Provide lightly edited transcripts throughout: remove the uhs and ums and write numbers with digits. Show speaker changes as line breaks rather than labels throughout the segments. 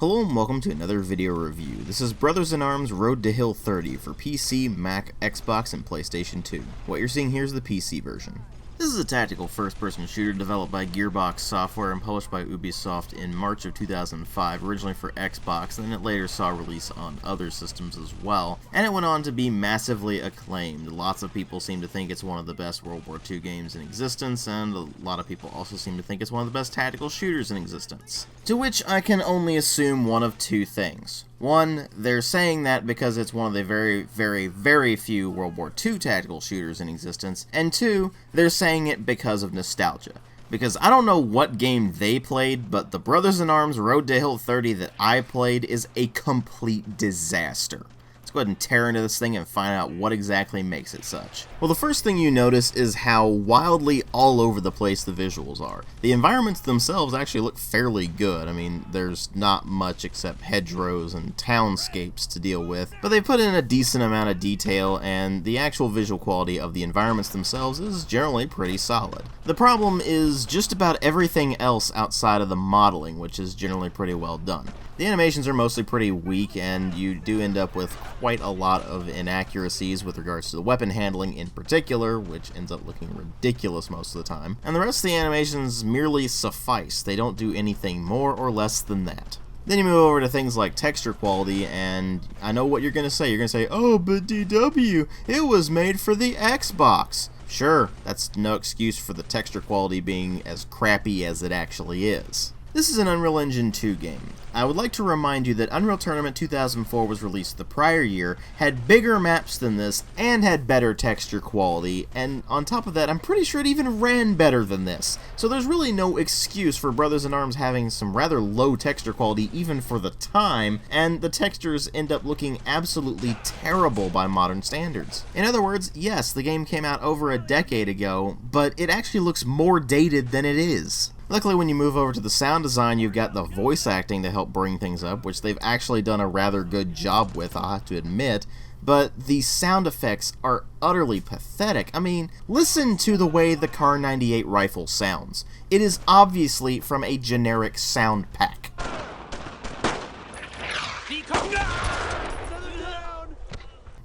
Hello and welcome to another video review. This is Brothers in Arms Road to Hill 30 for PC, Mac, Xbox, and PlayStation 2. What you're seeing here is the PC version. This is a tactical first-person shooter developed by Gearbox Software and published by Ubisoft in March of 2005, originally for Xbox, and then it later saw release on other systems as well, and it went on to be massively acclaimed. Lots of people seem to think it's one of the best World War II games in existence, and a lot of people also seem to think it's one of the best tactical shooters in existence. To which I can only assume one of two things. One, they're saying that because it's one of the very few World War II tactical shooters in existence, and two, they're saying it because of nostalgia. Because I don't know what game they played, but the Brothers in Arms Road to Hill 30 that I played is a complete disaster. Let's go ahead and tear into this thing and find out what exactly makes it such. Well, the first thing you notice is how wildly all over the place the visuals are. The environments themselves actually look fairly good. I mean, there's not much except hedgerows and townscapes to deal with, but they put in a decent amount of detail, and the actual visual quality of the environments themselves is generally pretty solid. The problem is just about everything else outside of the modeling, which is generally pretty well done. The animations are mostly pretty weak, and you do end up with quite a lot of inaccuracies with regards to the weapon handling in particular, which ends up looking ridiculous most of the time. And the rest of the animations merely suffice. They don't do anything more or less than that. Then you move over to things like texture quality, and I know what you're going to say. You're going to say, oh, but DW, it was made for the Xbox. Sure, that's no excuse for the texture quality being as crappy as it actually is. This is an Unreal Engine 2 game. I would like to remind you that Unreal Tournament 2004 was released the prior year, had bigger maps than this, and had better texture quality, and on top of that, I'm pretty sure it even ran better than this. So there's really no excuse for Brothers in Arms having some rather low texture quality even for the time, and the textures end up looking absolutely terrible by modern standards. In other words, yes, the game came out over a decade ago, but it actually looks more dated than it is. Luckily, when you move over to the sound design, you've got the voice acting to help bring things up, which they've actually done a rather good job with, I'll have to admit, but the sound effects are utterly pathetic. I mean, listen to the way the Kar 98 rifle sounds. It is obviously from a generic sound pack.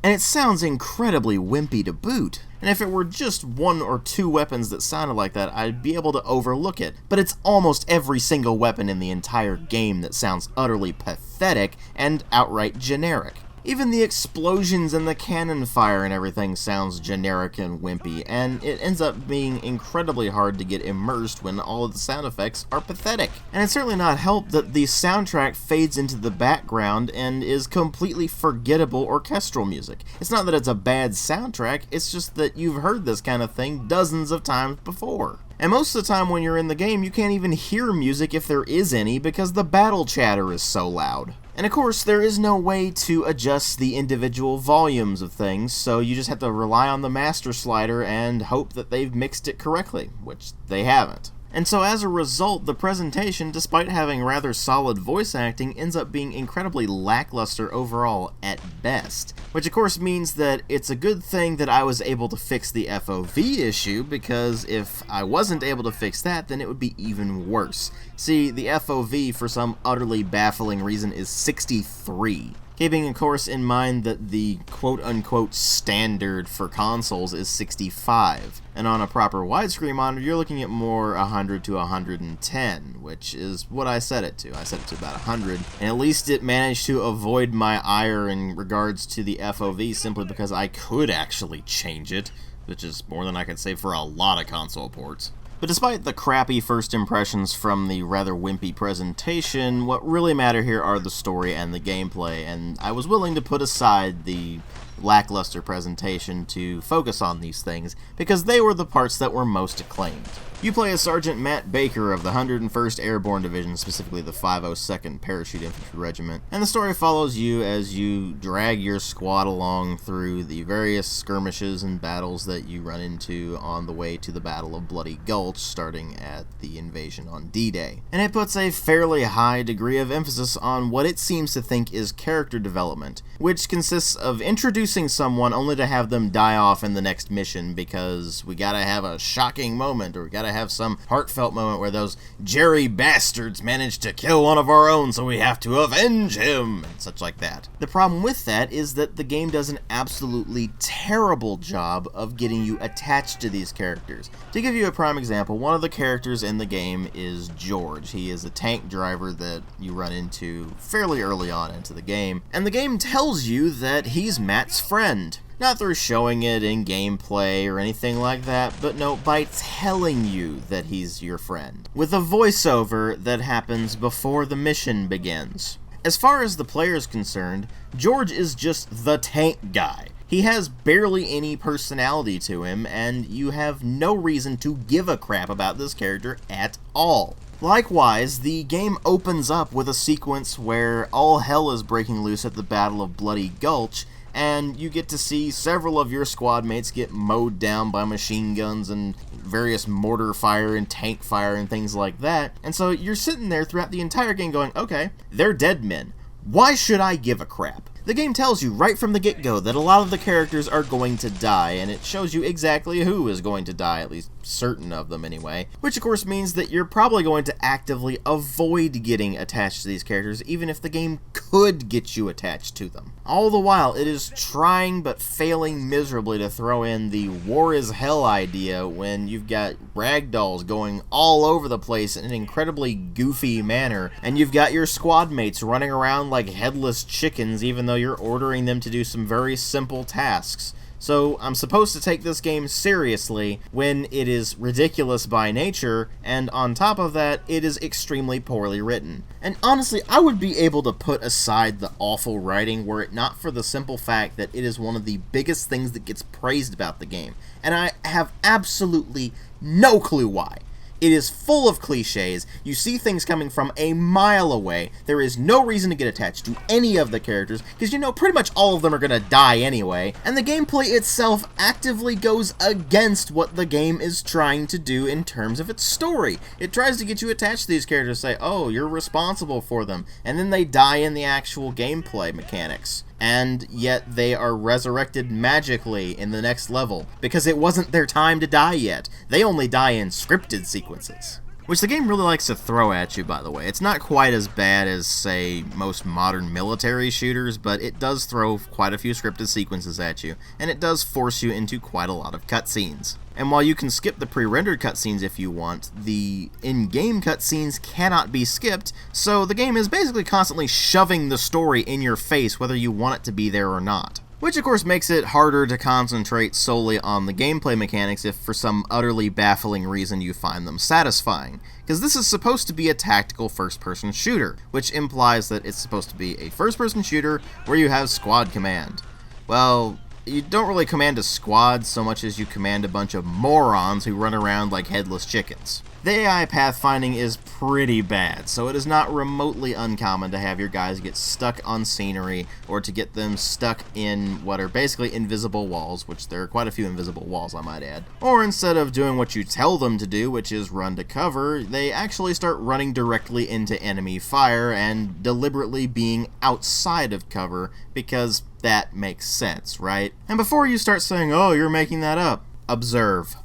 And it sounds incredibly wimpy to boot. And if it were just one or two weapons that sounded like that, I'd be able to overlook it. But it's almost every single weapon in the entire game that sounds utterly pathetic and outright generic. Even the explosions and the cannon fire and everything sounds generic and wimpy, and it ends up being incredibly hard to get immersed when all of the sound effects are pathetic. And it's certainly not helped that the soundtrack fades into the background and is completely forgettable orchestral music. It's not that it's a bad soundtrack, it's just that you've heard this kind of thing dozens of times before. And most of the time when you're in the game, you can't even hear music if there is any because the battle chatter is so loud. And of course, there is no way to adjust the individual volumes of things, so you just have to rely on the master slider and hope that they've mixed it correctly, which they haven't. And so as a result, the presentation, despite having rather solid voice acting, ends up being incredibly lackluster overall at best. Which of course means that it's a good thing that I was able to fix the FOV issue, because if I wasn't able to fix that, then it would be even worse. See, the FOV for some utterly baffling reason is 63. Keeping, of course, in mind that the quote-unquote standard for consoles is 65. And on a proper widescreen monitor, you're looking at more 100 to 110, which is what I set it to. I set it to about 100, and at least it managed to avoid my ire in regards to the FOV simply because I could actually change it, which is more than I could say for a lot of console ports. But despite the crappy first impressions from the rather wimpy presentation, what really matter here are the story and the gameplay, and I was willing to put aside the lackluster presentation to focus on these things, because they were the parts that were most acclaimed. You play as Sergeant Matt Baker of the 101st Airborne Division, specifically the 502nd Parachute Infantry Regiment, and the story follows you as you drag your squad along through the various skirmishes and battles that you run into on the way to the Battle of Bloody Gulch, starting at the invasion on D-Day. And it puts a fairly high degree of emphasis on what it seems to think is character development, which consists of introducing introducing someone only to have them die off in the next mission because we gotta have a shocking moment, or we gotta have some heartfelt moment where those Jerry bastards managed to kill one of our own, so we have to avenge him, and such like that. The problem with that is that the game does an absolutely terrible job of getting you attached to these characters. To give you a prime example, one of the characters in the game is George. He is a tank driver that you run into fairly early on into the game, and the game tells you that he's Matt's friend. Not through showing it in gameplay or anything like that, but no, by telling you that he's your friend, with a voiceover that happens before the mission begins. As far as the player is concerned, George is just the tank guy. He has barely any personality to him, and you have no reason to give a crap about this character at all. Likewise, the game opens up with a sequence where all hell is breaking loose at the Battle of Bloody Gulch, and you get to see several of your squad mates get mowed down by machine guns and various mortar fire and tank fire and things like that. And so you're sitting there throughout the entire game going, okay, they're dead men. Why should I give a crap? The game tells you right from the get-go that a lot of the characters are going to die, and it shows you exactly who is going to die, at least certain of them anyway, which of course means that you're probably going to actively avoid getting attached to these characters, even if the game could get you attached to them. All the while, it is trying but failing miserably to throw in the war is hell idea when you've got ragdolls going all over the place in an incredibly goofy manner, and you've got your squad mates running around like headless chickens even though you're ordering them to do some very simple tasks. So I'm supposed to take this game seriously when it is ridiculous by nature, and on top of that, it is extremely poorly written. And honestly, I would be able to put aside the awful writing were it not for the simple fact that it is one of the biggest things that gets praised about the game, and I have absolutely no clue why. It is full of cliches. You see things coming from a mile away. There is no reason to get attached to any of the characters, because you know pretty much all of them are going to die anyway, and the gameplay itself actively goes against what the game is trying to do in terms of its story. It tries to get you attached to these characters, say, oh, you're responsible for them, and then they die in the actual gameplay mechanics. And yet they are resurrected magically in the next level, because it wasn't their time to die yet. They only die in scripted sequences. Which the game really likes to throw at you, by the way. It's not quite as bad as, say, most modern military shooters, but it does throw quite a few scripted sequences at you, and it does force you into quite a lot of cutscenes. And while you can skip the pre-rendered cutscenes if you want, the in-game cutscenes cannot be skipped, so the game is basically constantly shoving the story in your face whether you want it to be there or not. Which of course makes it harder to concentrate solely on the gameplay mechanics if for some utterly baffling reason you find them satisfying. Because this is supposed to be a tactical first-person shooter, which implies that it's supposed to be a first-person shooter where you have squad command. Well, you don't really command a squad so much as you command a bunch of morons who run around like headless chickens. The AI pathfinding is pretty bad, so it is not remotely uncommon to have your guys get stuck on scenery, or to get them stuck in what are basically invisible walls, which there are quite a few invisible walls I might add. Or instead of doing what you tell them to do, which is run to cover, they actually start running directly into enemy fire and deliberately being outside of cover, because that makes sense, right? And before you start saying, oh, you're making that up, observe.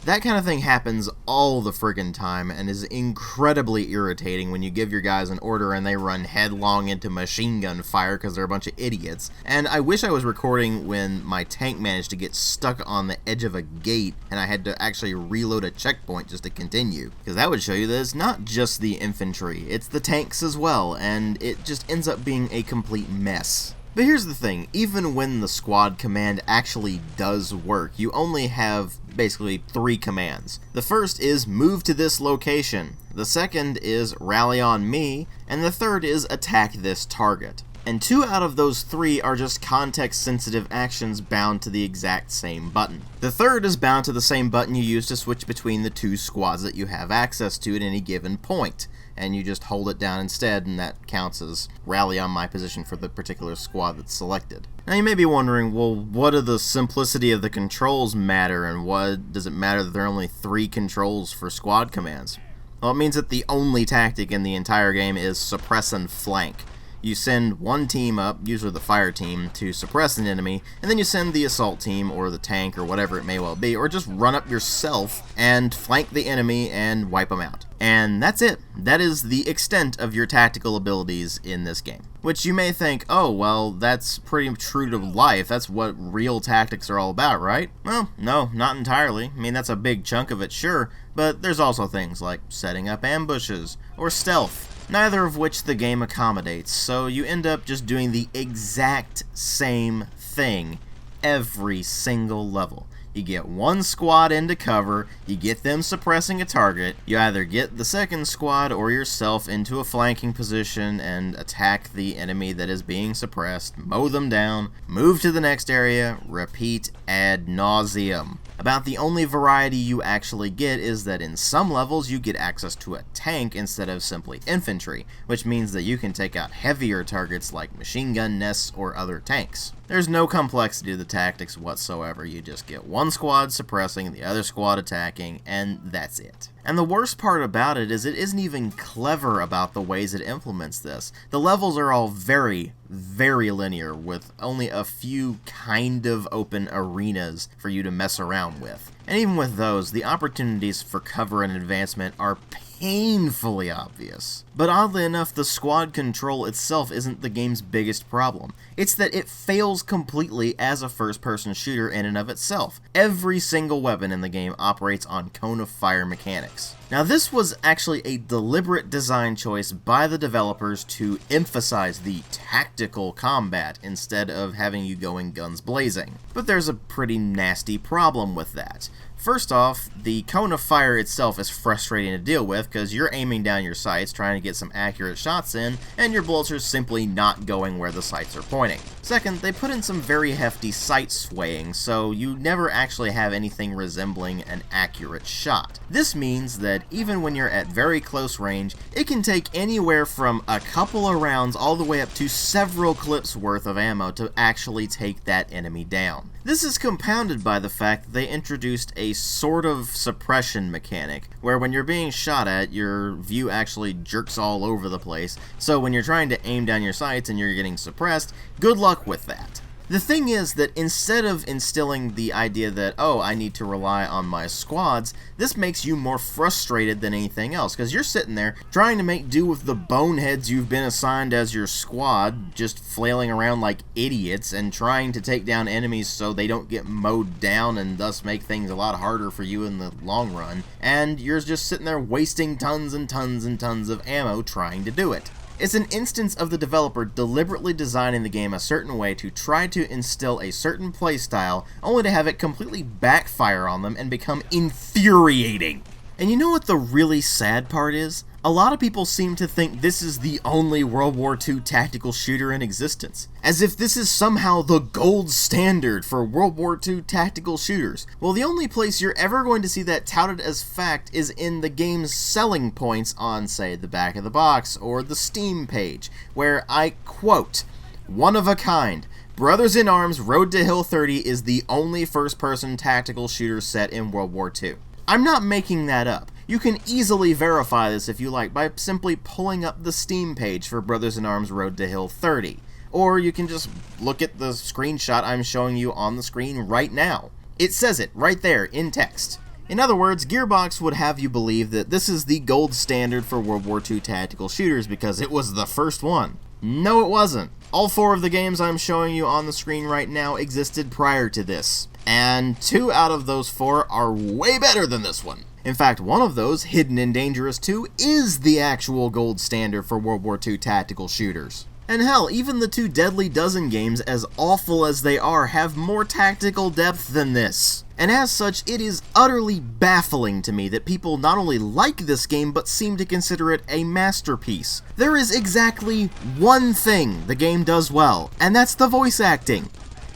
That kind of thing happens all the friggin' time and is incredibly irritating when you give your guys an order and they run headlong into machine gun fire because they're a bunch of idiots. And I wish I was recording when my tank managed to get stuck on the edge of a gate and I had to actually reload a checkpoint just to continue, because that would show you that it's not just the infantry, it's the tanks as well, and it just ends up being a complete mess. But here's the thing, even when the squad command actually does work, you only have basically 3 commands. The first is move to this location, the second is rally on me, and the third is attack this target. And 2 out of those 3 are just context-sensitive actions bound to the exact same button. The third is bound to the same button you use to switch between the 2 squads that you have access to at any given point. and you just hold it down instead, and that counts as rally on my position for the particular squad that's selected. Now you may be wondering, well, what do the simplicity of the controls matter, and what does it matter that there are only 3 controls for squad commands? Well, it means that the only tactic in the entire game is suppress and flank. You send one team up, usually the fire team, to suppress an enemy, and then you send the assault team, or the tank, or whatever it may well be, or just run up yourself and flank the enemy and wipe them out. And that's it. That is the extent of your tactical abilities in this game. Which you may think, oh, well, that's pretty true to life. That's what real tactics are all about, right? Well, no, not entirely. I mean, that's a big chunk of it, sure, but there's also things like setting up ambushes, or stealth, neither of which the game accommodates, so you end up just doing the exact same thing every single level. You get one squad into cover, you get them suppressing a target, you either get the second squad or yourself into a flanking position and attack the enemy that is being suppressed, mow them down, move to the next area, repeat ad nauseum. About the only variety you actually get is that in some levels you get access to a tank instead of simply infantry, which means that you can take out heavier targets like machine gun nests or other tanks. There's no complexity to the tactics whatsoever, you just get one squad suppressing, the other squad attacking, and that's it. And the worst part about it is it isn't even clever about the ways it implements this. The levels are all very, very linear, with only a few kind of open arenas for you to mess around with. And even with those, the opportunities for cover and advancement are painfully obvious. But oddly enough, the squad control itself isn't the game's biggest problem. It's that it fails completely as a first-person shooter in and of itself. Every single weapon in the game operates on cone of fire mechanics. Now this was actually a deliberate design choice by the developers to emphasize the tactical combat instead of having you going guns blazing. But there's a pretty nasty problem with that. First off, the cone of fire itself is frustrating to deal with because you're aiming down your sights trying to get some accurate shots in, and your bullets are simply not going where the sights are pointing. Second, they put in some very hefty sight swaying, so you never actually have anything resembling an accurate shot. This means that even when you're at very close range, it can take anywhere from a couple of rounds all the way up to several clips worth of ammo to actually take that enemy down. This is compounded by the fact that they introduced a sort of suppression mechanic, where when you're being shot at, your view actually jerks all over the place, so when you're trying to aim down your sights and you're getting suppressed, good luck with that. The thing is that instead of instilling the idea that, oh, I need to rely on my squads, this makes you more frustrated than anything else, because you're sitting there trying to make do with the boneheads you've been assigned as your squad, just flailing around like idiots and trying to take down enemies so they don't get mowed down and thus make things a lot harder for you in the long run, and you're just sitting there wasting tons and tons and tons of ammo trying to do it. It's an instance of the developer deliberately designing the game a certain way to try to instill a certain playstyle, only to have it completely backfire on them and become infuriating. And you know what the really sad part is? A lot of people seem to think this is the only World War II tactical shooter in existence, as if this is somehow the gold standard for World War II tactical shooters. Well, the only place you're ever going to see that touted as fact is in the game's selling points on, say, the back of the box or the Steam page, where I quote, "One of a kind. Brothers in Arms Road to Hill 30 is the only first-person tactical shooter set in World War II. I'm not making that up. You can easily verify this if you like by simply pulling up the Steam page for Brothers in Arms Road to Hill 30. Or you can just look at the screenshot I'm showing you on the screen right now. It says it right there in text. In other words, Gearbox would have you believe that this is the gold standard for World War II tactical shooters because it was the first one. No, it wasn't. All 4 of the games I'm showing you on the screen right now existed prior to this. And 2 out of those 4 are way better than this one. In fact, one of those, Hidden and Dangerous 2, is the actual gold standard for World War II tactical shooters. And hell, even the 2 Deadly Dozen games, as awful as they are, have more tactical depth than this. And as such, it is utterly baffling to me that people not only like this game, but seem to consider it a masterpiece. There is exactly one thing the game does well, and that's the voice acting.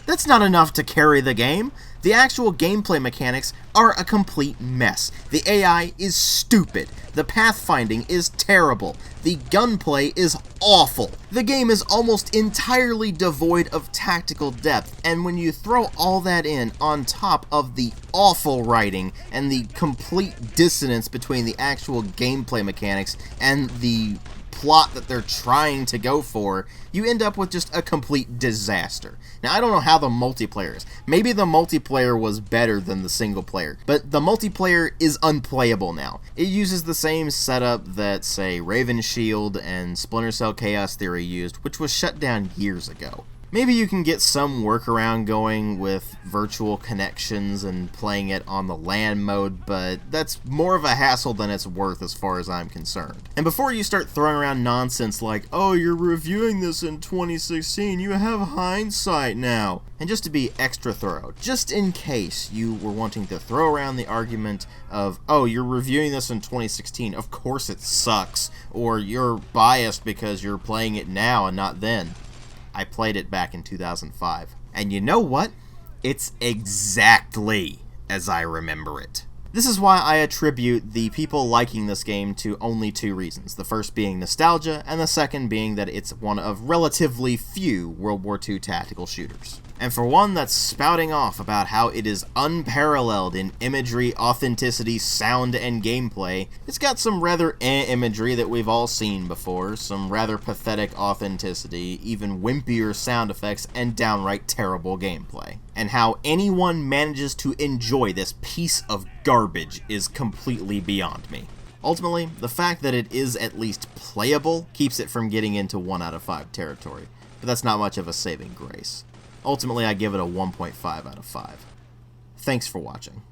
That's not enough to carry the game. The actual gameplay mechanics are a complete mess. The AI is stupid. The pathfinding is terrible. The gunplay is awful. The game is almost entirely devoid of tactical depth, and when you throw all that in on top of the awful writing and the complete dissonance between the actual gameplay mechanics and the plot that they're trying to go for, you end up with just a complete disaster. Now, I don't know how the multiplayer is. Maybe the multiplayer was better than the single player, but the multiplayer is unplayable now. It uses the same setup that, say, Raven Shield and Splinter Cell Chaos Theory used, which was shut down years ago. Maybe you can get some workaround going with virtual connections and playing it on the LAN mode, but that's more of a hassle than it's worth as far as I'm concerned. And before you start throwing around nonsense like, oh, you're reviewing this in 2016, you have hindsight now. And just to be extra thorough, just in case you were wanting to throw around the argument of, oh, you're reviewing this in 2016, of course it sucks, or you're biased because you're playing it now and not then. I played it back in 2005. And you know what? It's exactly as I remember it. This is why I attribute the people liking this game to only two reasons. The first being nostalgia, and the second being that it's one of relatively few World War II tactical shooters. And for one that's spouting off about how it is unparalleled in imagery, authenticity, sound, and gameplay, it's got some rather imagery that we've all seen before, some rather pathetic authenticity, even wimpier sound effects, and downright terrible gameplay. And how anyone manages to enjoy this piece of garbage is completely beyond me. Ultimately, the fact that it is at least playable keeps it from getting into 1 out of 5 territory, but that's not much of a saving grace. Ultimately, I give it a 1.5 out of 5. Thanks for watching.